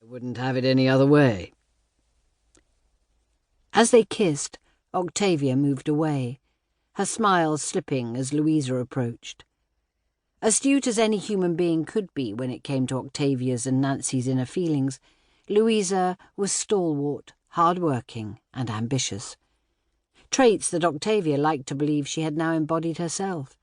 I wouldn't have it any other way. As they kissed, Octavia moved away, her smile slipping as Louisa approached. Astute as any human being could be when it came to Octavia's and Nancy's inner feelings, Louisa was stalwart, hard-working, and ambitious. Traits that Octavia liked to believe she had now embodied herself.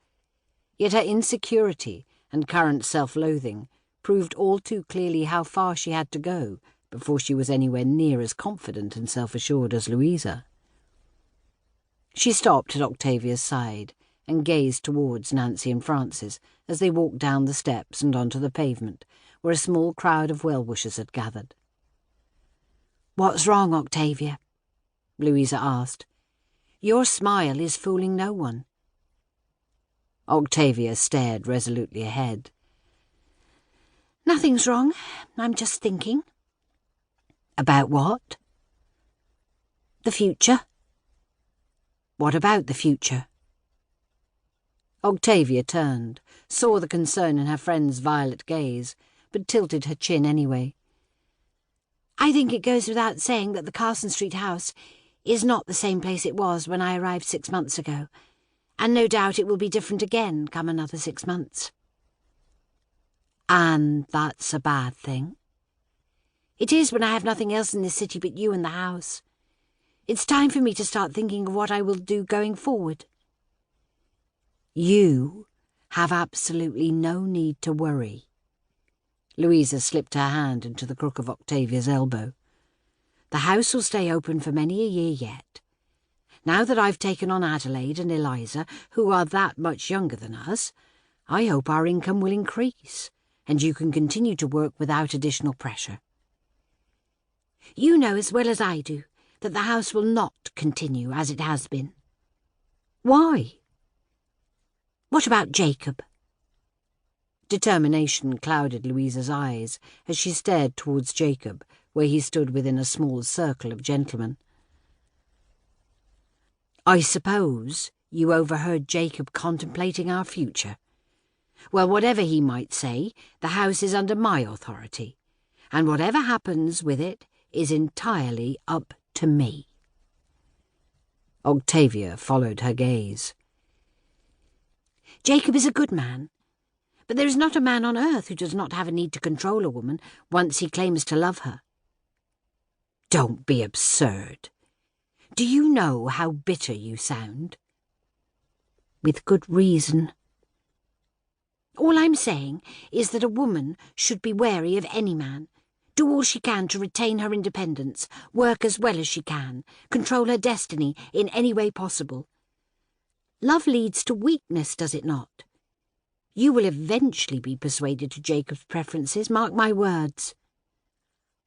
Yet her insecurity and current self-loathing proved all too clearly how far she had to go before she was anywhere near as confident and self-assured as Louisa. She stopped at Octavia's side and gazed towards Nancy and Francis as they walked down the steps and onto the pavement, where a small crowd of well-wishers had gathered. "What's wrong, Octavia?" Louisa asked. "Your smile is fooling no one." Octavia stared resolutely ahead. "Nothing's wrong. I'm just thinking." "About what?" "The future." "What about the future?" Octavia turned, saw the concern in her friend's violet gaze, but tilted her chin anyway. "I think it goes without saying that the Carson Street house is not the same place it was when I arrived 6 months ago, and no doubt it will be different again come another 6 months." "And that's a bad thing?" "It is when I have nothing else in this city but you and the house. It's time for me to start thinking of what I will do going forward." "You have absolutely no need to worry." Louisa slipped her hand into the crook of Octavia's elbow. "The house will stay open for many a year yet. Now that I've taken on Adelaide and Eliza, who are that much younger than us, I hope our income will increase, and you can continue to work without additional pressure." "You know as well as I do that the house will not continue as it has been." "Why?" "What about Jacob?" Determination clouded Louisa's eyes as she stared towards Jacob, where he stood within a small circle of gentlemen. "I suppose you overheard Jacob contemplating our future. Well, whatever he might say, the house is under my authority, and whatever happens with it is entirely up to me." Octavia followed her gaze. "Jacob is a good man, but there is not a man on earth who does not have a need to control a woman once he claims to love her." "Don't be absurd. Do you know how bitter you sound?" "With good reason." "All I'm saying is that a woman should be wary of any man, do all she can to retain her independence, work as well as she can, control her destiny in any way possible. Love leads to weakness, does it not? You will eventually be persuaded to Jacob's preferences, mark my words."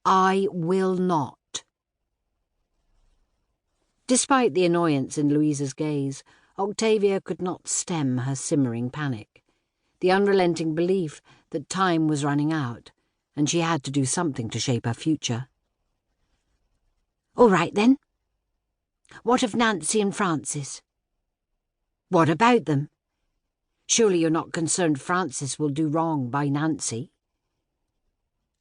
"I will not." Despite the annoyance in Louisa's gaze, Octavia could not stem her simmering panic, the unrelenting belief that time was running out, and she had to do something to shape her future. "All right, then. What of Nancy and Francis?" "What about them? Surely you're not concerned Francis will do wrong by Nancy?"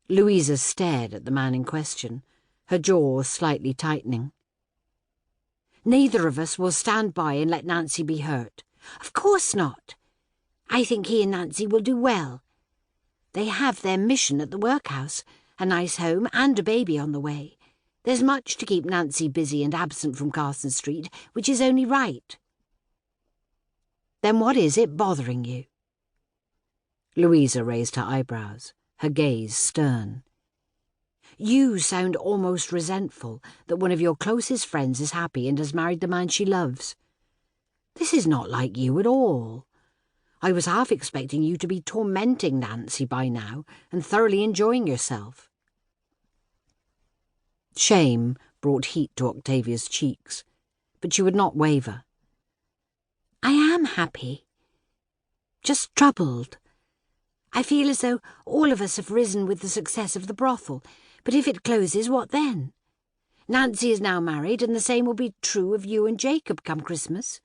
Louisa stared at the man in question, her jaw slightly tightening. "Neither of us will stand by and let Nancy be hurt." "Of course not. I think he and Nancy will do well. They have their mission at the workhouse, a nice home and a baby on the way. There's much to keep Nancy busy and absent from Carson Street, which is only right." "Then what is it bothering you?" Louisa raised her eyebrows, her gaze stern. "You sound almost resentful that one of your closest friends is happy and has married the man she loves. This is not like you at all. I was half expecting you to be tormenting Nancy by now and thoroughly enjoying yourself." Shame brought heat to Octavia's cheeks, but she would not waver. "I am happy. Just troubled. I feel as though all of us have risen with the success of the brothel, but if it closes, what then? Nancy is now married, and the same will be true of you and Jacob come Christmas.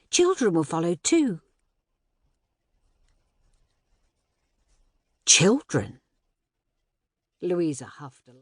Children will follow too." "Children?" Louisa huffed a